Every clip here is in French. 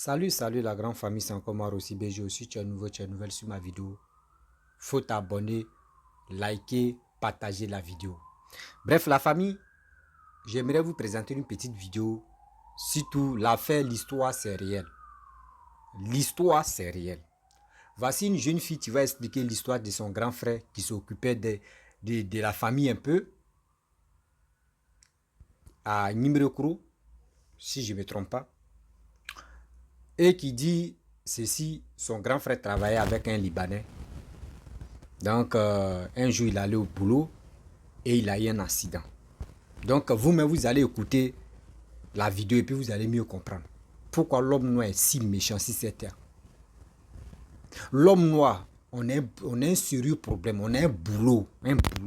Salut la grande famille, c'est encore moi aussi BG aussi, tu es nouveau, tu es nouvelle sur ma vidéo. Faut t'abonner, liker, partager la vidéo. Bref la famille, j'aimerais vous présenter une petite vidéo. Surtout l'affaire, l'histoire c'est réel. L'histoire c'est réel. Voici une jeune fille qui va expliquer l'histoire de son grand frère qui s'occupait de la famille un peu. À Nimrokro, si je ne me trompe pas. Et qui dit ceci, son grand frère travaillait avec un Libanais. Donc, un jour, il allait au boulot et il a eu un accident. Donc, vous-même, vous allez écouter la vidéo et puis vous allez mieux comprendre. Pourquoi l'homme noir est si méchant sur cette terre. L'homme noir, on a un sérieux problème, on a un boulot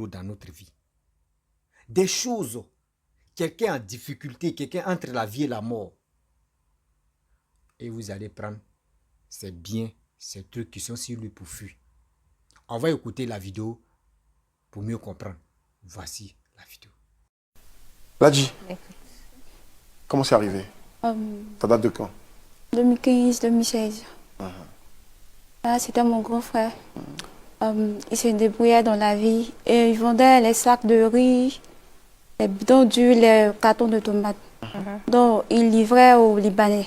dans notre vie. Des choses, quelqu'un en difficulté, quelqu'un entre la vie et la mort. Et vous allez prendre ces biens, ces trucs qui sont sur lui pour fuir. On va écouter la vidéo pour mieux comprendre. Voici la vidéo. Ladji, comment c'est arrivé? Ça date de quand? 2015-2016. C'était mon grand frère. Il se débrouillait dans la vie et il vendait les sacs de riz, les bidons d'huile, les cartons de tomates. Donc, il livrait aux Libanais.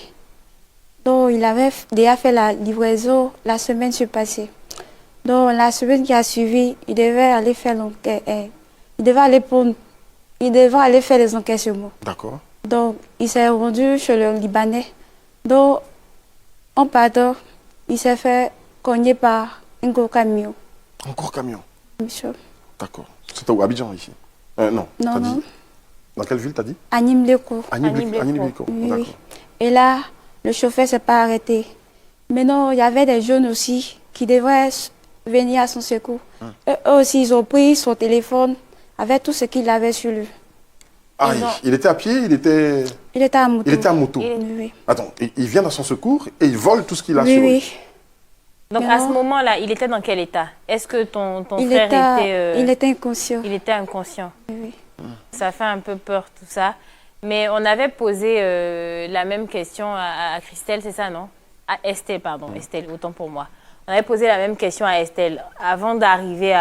Donc, il avait déjà fait la livraison la semaine passée. Donc, la semaine qui a suivi, il devait aller faire l'enquête. Il devait aller faire les enquêtes sur moi. D'accord. Donc, il s'est rendu chez le Libanais. Donc, en partant, il s'est fait cogner par un gros camion. Un gros camion? Monsieur. D'accord. C'était où? Abidjan, ici? Non. Non, non. Dit... Dans quelle ville, t'as dit? À Nimleko. À Nimleko. Oui, D'accord. oui. Et là, le chauffeur ne s'est pas arrêté. Mais non, il y avait des jeunes aussi qui devraient venir à son secours. Eux aussi, ils ont pris son téléphone avec tout ce qu'il avait sur lui. Ah, il était à pied, il était à moto. Il était à moto. Oui. Attends, il vient à son secours et il vole tout ce qu'il a Oui, sur lui. oui. Donc Mais à non. ce moment-là, il était dans quel état? Est-ce que ton Il frère était, il était inconscient. il était inconscient? Oui. Ça fait un peu peur tout ça. Mais on avait posé la même question à Christelle, c'est ça, non? À Estelle, pardon. Estelle, autant pour moi. On avait posé la même question à Estelle avant d'arriver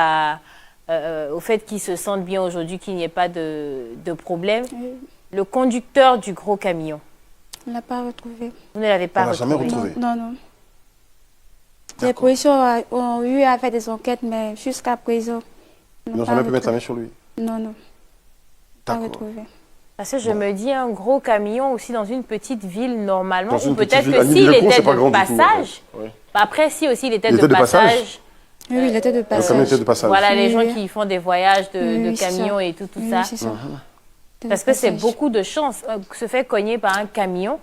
au fait qu'il se sente bien aujourd'hui, qu'il n'y ait pas de problème. Oui. Le conducteur du gros camion, On ne l'a pas retrouvé. vous ne l'avez pas On l'a jamais retrouvé? retrouvé. Non. Les policiers ont eu à faire des enquêtes, mais jusqu'à présent, Ils n'ont jamais pu mettre la main sur lui. Non. Pas D'accord. retrouvé. Parce que je me dis, un gros camion aussi dans une petite ville, normalement, Dans ou une petite peut-être ville, que à s'il Nimleko, était c'est pas grand de du tout, en fait. passage, Ouais. après si aussi il était Il de était de passage. passage, Oui, il était de Le camion passage. était de passage. voilà les Oui, gens oui. qui font des voyages de Oui, c'est camions ça. et tout Oui, ça. c'est ça. De Parce que c'est passage. beaucoup de chance. Se faire cogner par un camion,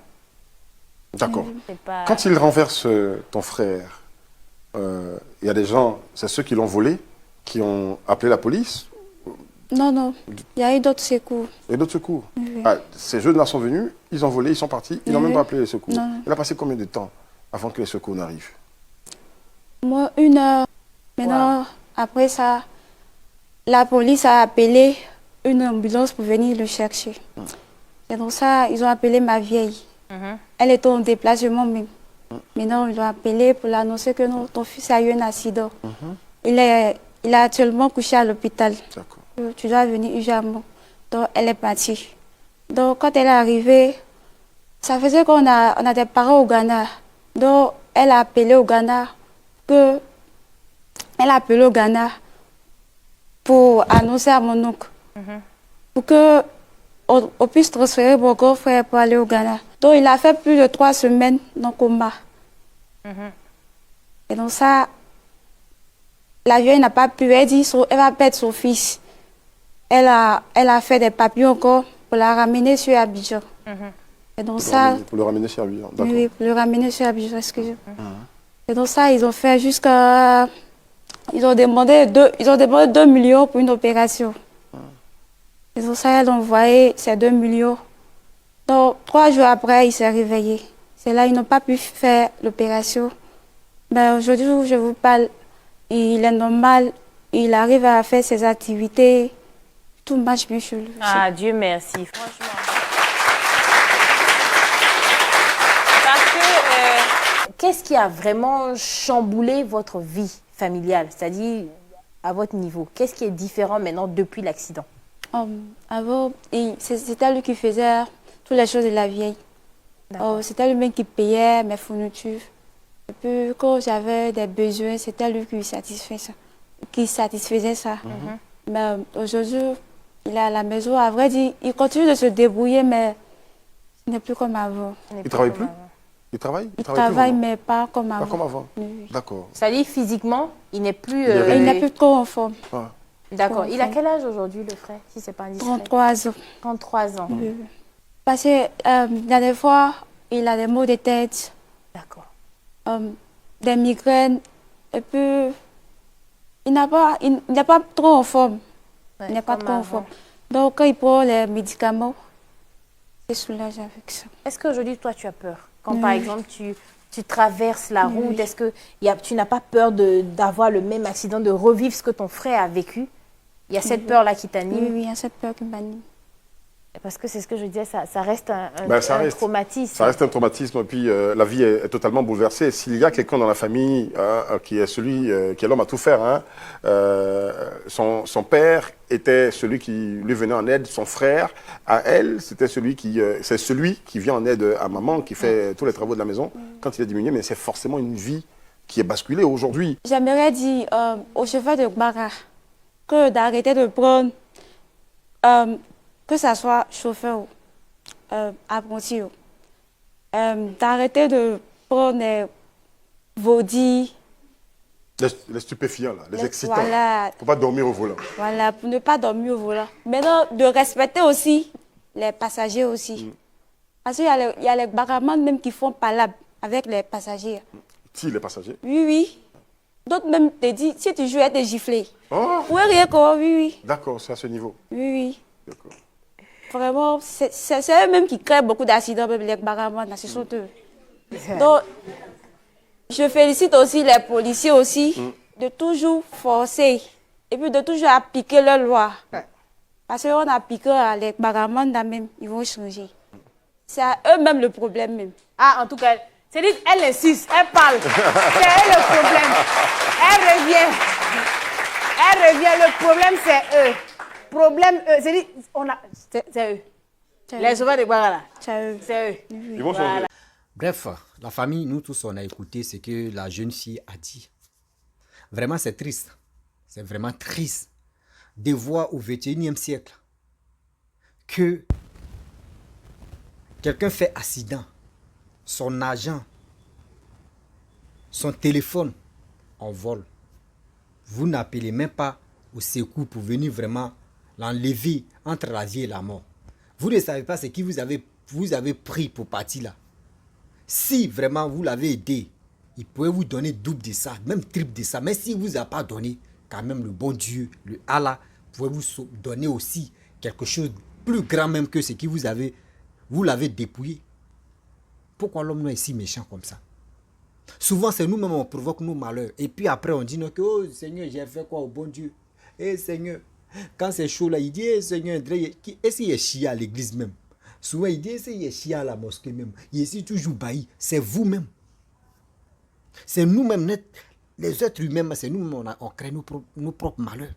D'accord. c'est pas... Quand il renverse ton frère, il y a des gens, c'est ceux qui l'ont volé, qui ont appelé la police Non. Il y a eu d'autres secours. et d'autres secours. Oui. Ah, ces jeunes-là sont venus, ils ont volé, ils sont partis, ils n'ont Oui. même pas appelé les secours. Non. Il a passé combien de temps avant que les secours n'arrivent? Moi, 1 heure. Maintenant, après ça, la police a appelé une ambulance pour venir le chercher. C'est donc ça, ils ont appelé ma vieille. Elle était en déplacement même. Maintenant, ils l'ont appelé pour l'annoncer que non, ton fils a eu un accident. Il est actuellement couché à l'hôpital. D'accord. Tu dois venir urgemment. Donc, elle est partie. Donc, quand elle est arrivée, ça faisait qu'on a des parents au Ghana. Donc, elle a appelé au Ghana pour annoncer à mon oncle. Pour qu'on puisse transférer mon grand frère pour aller au Ghana. Donc, il a fait plus de 3 semaines dans le coma. Et donc ça, la vieille n'a pas pu, elle dit elle va perdre son fils. Elle a fait des papiers encore pour la ramener sur Abidjan. Et donc ça, Pour le ramener sur lui. D'accord. oui, pour le ramener sur Abidjan, excusez-moi. Et donc ça, ils ont fait jusqu'à... Ils ont demandé 2 millions pour une opération. Et donc ça, elles ont envoyé ces 2 millions. Donc 3 jours après, il s'est réveillé. C'est là, ils n'ont pas pu faire l'opération. Mais aujourd'hui où je vous parle, il est normal, il arrive à faire ses activités, tout marche bien chez lui. Ah, Dieu merci, franchement. Parce que qu'est-ce qui a vraiment chamboulé votre vie familiale, c'est-à-dire à votre niveau? Qu'est-ce qui est différent maintenant depuis l'accident? Avant, c'était lui qui faisait toutes les choses de la vieille. C'était lui-même qui payait mes fournitures. Et puis, quand j'avais des besoins, c'était lui qui satisfaisait ça. Mais aujourd'hui, il est à la maison. À vrai dire, il continue de se débrouiller, mais ce n'est plus comme avant. Il ne travaille plus? Il travaille? Il travaille, mais pas comme Pas avant. comme avant. Oui. D'accord. C'est-à-dire physiquement, il n'est plus... Il n'est plus trop en forme. Ah. D'accord. Il a quel âge aujourd'hui, le frère, si c'est pas indiscret? 33 ans. 33 ans. Oui. Parce que la dernière fois, il a des maux de tête, D'accord. des migraines, et puis il n'est pas trop en forme. Ouais, Il n'est pas comme trop en avant. forme. Donc, quand il prend les médicaments, il se soulage avec ça. Est-ce qu'aujourd'hui, toi, tu as peur? Quand, Oui. par exemple, tu traverses la Oui. route, est-ce que tu n'as pas peur d'avoir le même accident, de revivre ce que ton frère a vécu? Il y a cette peur-là qui Oui, t'anime? oui, il y a cette peur qui m'anime. Parce que c'est ce que je disais, ça reste un traumatisme. Ça reste un traumatisme, et puis la vie est totalement bouleversée. S'il y a quelqu'un dans la famille qui est celui qui est l'homme à tout faire, son père était celui qui lui venait en aide, son frère, à elle, c'est celui qui vient en aide à maman, qui fait tous les travaux de la maison, quand il est diminué, mais c'est forcément une vie qui est basculée aujourd'hui. J'aimerais dire au chauffeur de Gbara que d'arrêter de prendre, que ce soit chauffeur ou apprenti, d'arrêter de prendre des vaudis, Les stupéfiants, là, les excitants. voilà, Faut pas dormir au volant. voilà, pour ne pas dormir au volant. Maintenant, de respecter aussi les passagers aussi. Parce qu'il y a les Gbaraman même qui font palabre avec les passagers. Si, les passagers. Oui, oui. D'autres même te disent, si tu joues, elle te gifler. Oh, Oui, rien quoi, oui, oui. d'accord, c'est à ce niveau. Oui, oui. D'accord. Vraiment, c'est eux-mêmes qui créent beaucoup d'accidents, même les Gbaraman, ce sont eux. Donc, je félicite aussi les policiers aussi de toujours forcer et puis de toujours appliquer leur loi. Parce qu'on applique à les Gbaraman même, ils vont changer. C'est à eux-mêmes le problème même. Ah, en tout cas, c'est dit, elle insiste, elle parle. C'est elle le problème. Elle revient, le problème c'est eux. Problème, c'est dit, c'est eux. Les sauveurs de Gbara, C'est eux. c'est eux. Ils vont changer. Bref, la famille, nous tous, on a écouté ce que la jeune fille a dit. Vraiment, c'est triste. C'est vraiment triste de voir au XXIe siècle que quelqu'un fait accident, son argent, son téléphone en vol. Vous n'appelez même pas au secours pour venir vraiment l'enlever entre la vie et la mort. Vous ne savez pas ce que vous avez pris pour partir là. Si vraiment vous l'avez aidé, il pourrait vous donner double de ça, même triple de ça. Mais s'il ne vous a pas donné, quand même le bon Dieu, le Allah, pourrait vous donner aussi quelque chose de plus grand même que ce que vous l'avez dépouillé. Pourquoi l'homme est si méchant comme ça? Souvent, c'est nous-mêmes on provoque nos malheurs. Et puis après, on dit non, que oh Seigneur, j'ai fait quoi au bon Dieu? Eh Seigneur, quand c'est chaud là, il dit eh, Seigneur, est-ce qu'il est chié à l'église même? Souvent, il dit est-ce qu'il est chié à la mosquée même? Il est toujours bailli. C'est vous-même. C'est nous-mêmes, les êtres humains, c'est nous-mêmes, on crée nos propres malheurs.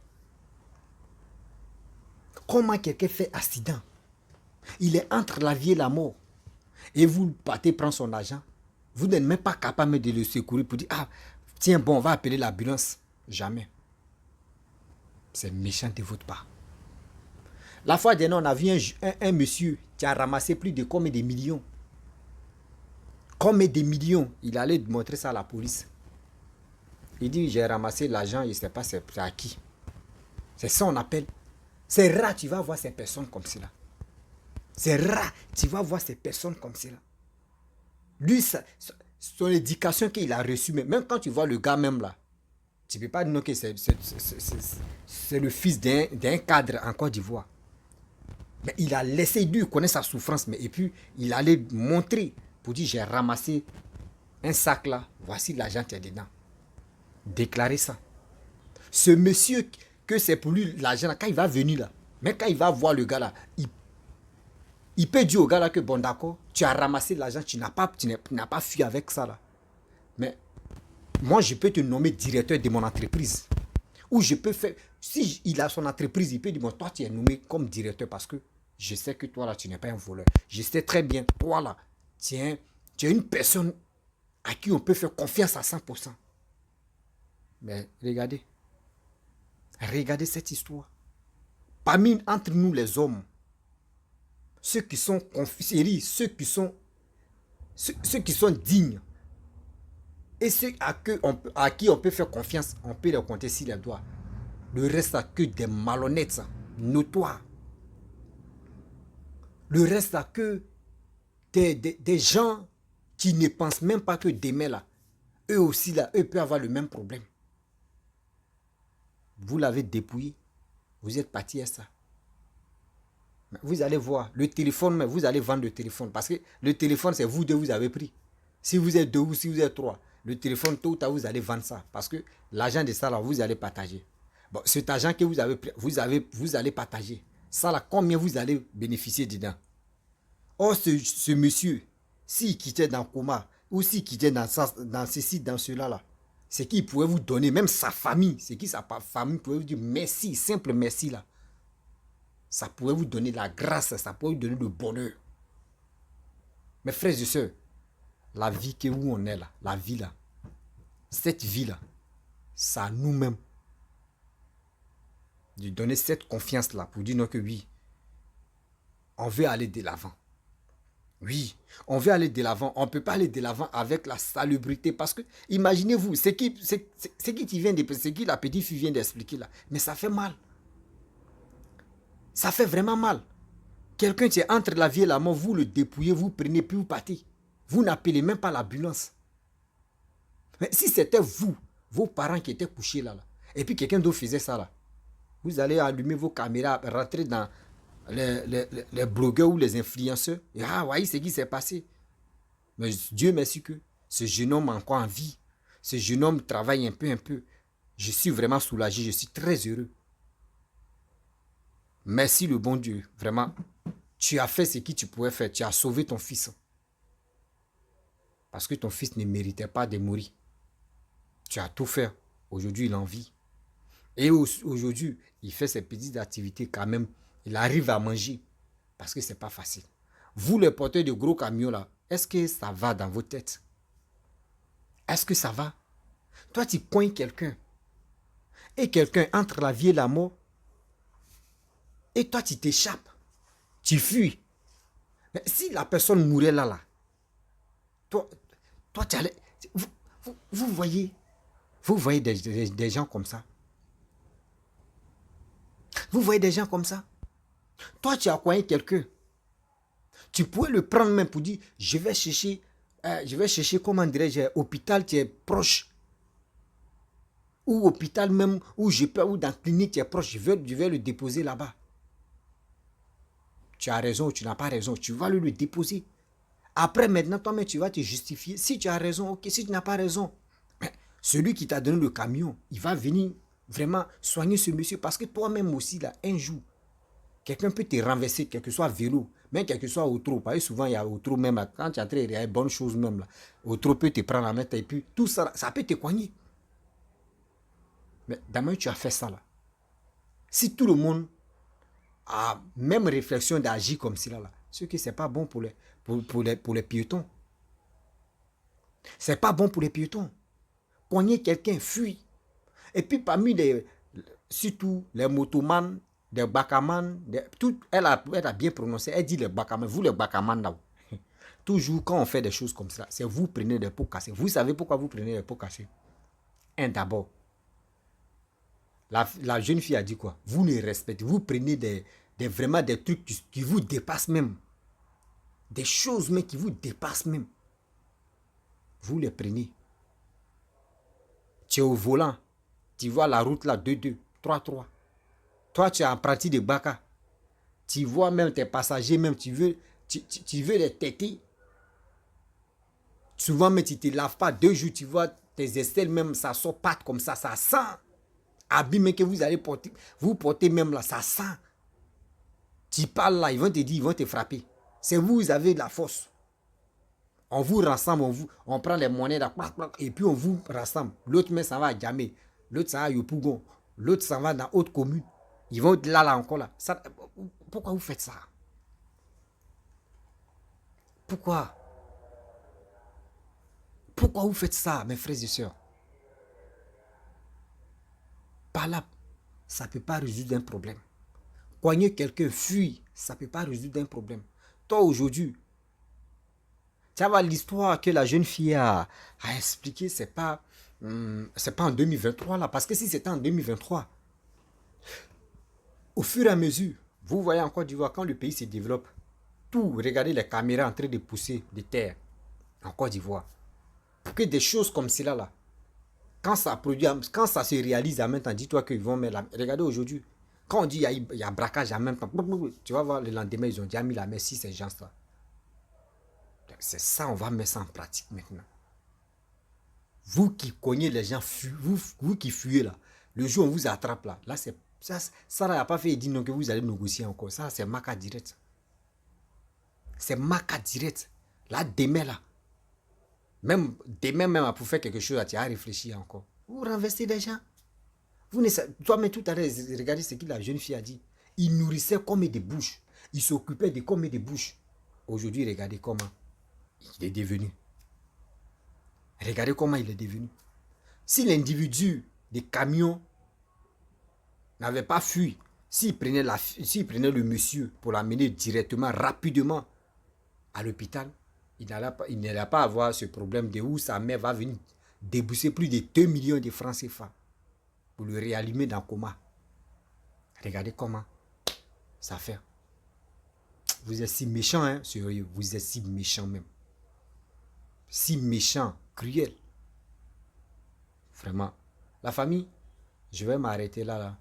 Comment quelqu'un fait accident? Il est entre la vie et la mort. Et vous partez prendre son argent. Vous n'êtes même pas capable de le secourir pour dire, ah, tiens, bon, on va appeler l'ambulance. Jamais. C'est méchant de votre part. La fois dernière, on a vu un monsieur qui a ramassé plus de combien de millions. Combien de millions. Il allait montrer ça à la police. Il dit, j'ai ramassé l'argent, je ne sais pas c'est à qui. C'est ça on appelle. C'est rare, tu vas voir ces personnes comme cela. C'est rare, tu vas voir ces personnes comme cela. Lui, son éducation qu'il a reçue, même quand tu vois le gars même là, tu ne peux pas dire que c'est le fils d'un cadre en Côte d'Ivoire. Mais il a laissé, lui, connaître sa souffrance, mais et puis il allait montrer pour dire j'ai ramassé un sac là, voici l'argent qui est dedans. Déclarer ça. Ce monsieur, que c'est pour lui l'argent, quand il va venir là, mais quand il va voir le gars là, il peut dire au gars là que bon d'accord, tu as ramassé l'argent, tu n'as pas fui avec ça là. Mais moi, je peux te nommer directeur de mon entreprise. Ou je peux faire... Si il a son entreprise, il peut dire, bon, toi, tu es nommé comme directeur parce que je sais que toi, là, tu n'es pas un voleur. Je sais très bien, toi, là, tu es une personne à qui on peut faire confiance à 100%. Mais regardez. Regardez cette histoire. Parmi entre nous les hommes, ceux qui sont confiés, ceux qui sont dignes, et ceux à qui on peut faire confiance, on peut les compter sur les doigts. Le reste n'a que des malhonnêtes notoires. Le reste n'a que des gens qui ne pensent même pas que demain, là, eux aussi, là, eux peuvent avoir le même problème. Vous l'avez dépouillé. Vous êtes parti à ça. Vous allez voir, le téléphone, mais vous allez vendre le téléphone. Parce que le téléphone, c'est vous deux, vous avez pris. Si vous êtes deux ou si vous êtes trois, le téléphone, tôt ou tard, vous allez vendre ça. Parce que l'argent de ça, là, vous allez partager. Bon, cet argent que vous avez pris, vous allez partager. Ça, là, combien vous allez bénéficier dedans? Or, ce monsieur, s'il quittait dans le coma, ou s'il quittait dans ceci, dans cela, là, c'est qu'il pouvait vous donner, même sa famille, c'est qui sa famille pouvait vous dire merci, simple merci, là. Ça pouvait vous donner la grâce, ça pouvait vous donner le bonheur. Mes frères et sœurs, la vie que où on est là, la vie là, cette vie là, c'est à nous-mêmes de donner cette confiance là pour dire non que oui, on veut aller de l'avant. Oui, on veut aller de l'avant. On ne peut pas aller de l'avant avec la salubrité parce que, imaginez-vous, c'est qui la petite fille vient d'expliquer là, mais ça fait mal. Ça fait vraiment mal. Quelqu'un qui est entre la vie et la mort, vous le dépouillez, vous prenez, puis vous partez. Vous n'appelez même pas l'ambulance. Mais si c'était vous, vos parents qui étaient couchés là, et puis quelqu'un d'autre faisait ça là, vous allez allumer vos caméras, rentrer dans les blogueurs ou les influenceurs. Et voyez ce qui s'est passé. Mais Dieu merci que ce jeune homme est encore en vie. Ce jeune homme travaille un peu. Je suis vraiment soulagé, je suis très heureux. Merci le bon Dieu, vraiment. Tu as fait ce que tu pouvais faire. Tu as sauvé ton fils. Parce que ton fils ne méritait pas de mourir. Tu as tout fait. Aujourd'hui, il en vit. Et aujourd'hui, il fait ses petites activités quand même. Il arrive à manger. Parce que ce n'est pas facile. Vous, les porteurs de gros camions là, est-ce que ça va dans vos têtes? Est-ce que ça va? Toi, tu coins quelqu'un. Et quelqu'un entre la vie et la mort. Et toi, tu t'échappes. Tu fuis. Mais si la personne mourait là, toi tu allais... Vous voyez des gens comme ça. Vous voyez des gens comme ça. Toi, tu as coigné quelqu'un. Tu pourrais le prendre même pour dire, je vais chercher, comment dirais-je, hôpital qui est proche. Ou hôpital même, ou dans la clinique qui est proche, je vais le déposer là-bas. Tu as raison ou tu n'as pas raison, tu vas le déposer. Après, maintenant, toi-même, tu vas te justifier. Si tu as raison, ok. Si tu n'as pas raison, celui qui t'a donné le camion, il va venir vraiment soigner ce monsieur. Parce que toi-même aussi, là, un jour, quelqu'un peut te renverser, quel que soit vélo, même quel que soit auto. Parce que souvent, il y a auto même, là, quand tu es en train de réaliser bonne chose même, là, auto peut te prendre la main, et puis tout ça, ça peut te coigner. Mais d'abord, tu as fait ça, là. Si tout le monde a même réflexion d'agir comme cela, là, ce que c'est pas bon pour les piétons. C'est pas bon pour les piétons. Cogner quelqu'un, fuit. Et puis parmi surtout les motomans, des bakaman, elle a bien prononcé, elle dit les bakaman, vous les bakaman là. Toujours quand on fait des choses comme ça, c'est vous prenez des pots cassés. Vous savez pourquoi vous prenez des pots cassés? D'abord, la jeune fille a dit quoi? Vous ne respectez, vous prenez vraiment des trucs qui vous dépassent même. Des choses mais qui vous dépassent même. Vous les prenez. Tu es au volant. Tu vois la route là, 2-2, 3-3. Toi, tu es apprenti de Baka. Tu vois même tes passagers, même tu veux les têter. Souvent, mais tu ne te laves pas. 2 jours, tu vois tes aisselles, même ça sort pâte comme ça sent. Habit mais que vous allez porter, vous portez même là, ça sent. Tu parles là, ils vont te dire, ils vont te frapper. C'est vous avez de la force. On vous rassemble, on prend les monnaies là, et puis on vous rassemble. L'autre mais ça va à Djamé, l'autre ça va à Yopougon, l'autre ça va dans haute commune. Ils vont là encore là. Ça, pourquoi vous faites ça? Pourquoi? Pourquoi vous faites ça, mes frères et sœurs? Par là, ça ne peut pas résoudre un problème. Coigner quelqu'un, fuir, ça ne peut pas résoudre un problème. Toi, aujourd'hui, tu vois l'histoire que la jeune fille a expliqué, c'est pas en 2023 là. Parce que si c'était en 2023, au fur et à mesure, vous voyez en Côte d'Ivoire, quand le pays se développe, tout, regardez les caméras en train de pousser des terres en Côte d'Ivoire. Pour que des choses comme cela là, quand ça produit, quand ça se réalise en même temps, dis-toi qu'ils vont mettre la... Regardez aujourd'hui, quand on dit il y a braquage en même temps, tu vas voir le lendemain, ils ont déjà mis la main sur ces gens-là. C'est ça, on va mettre ça en pratique maintenant. Vous qui cognez les gens, vous qui fuyez là, le jour où on vous attrape là, c'est ça n'a pas fait dire non que vous allez négocier encore. Ça, c'est maca direct. C'est maca direct. Là, demain là, même demain même pour faire quelque chose, tu as réfléchi encore. Vous renversez des gens. Vous ne savez, toi-même tout à l'heure, regardez ce que la jeune fille a dit. Il nourrissait comme des bouches. Il s'occupait de comme des bouches. Aujourd'hui, regardez comment il est devenu. Regardez comment il est devenu. Si l'individu des camions n'avait pas fui, s'il prenait le monsieur pour l'amener directement, rapidement à l'hôpital, il n'allait pas avoir ce problème de où sa mère va venir débourser plus de 2 millions de francs CFA pour le réanimer dans le coma. Regardez comment ça fait. Vous êtes si méchant, hein, sérieux. Vous êtes si méchant même. Si méchant, cruel. Vraiment. La famille, je vais m'arrêter là.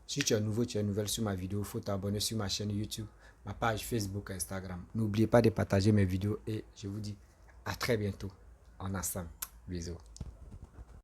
Si tu es nouveau, tu es nouvelle sur ma vidéo, il faut t'abonner sur ma chaîne YouTube, ma page Facebook, Instagram. N'oubliez pas de partager mes vidéos et je vous dis à très bientôt. En ensemble. Bisous.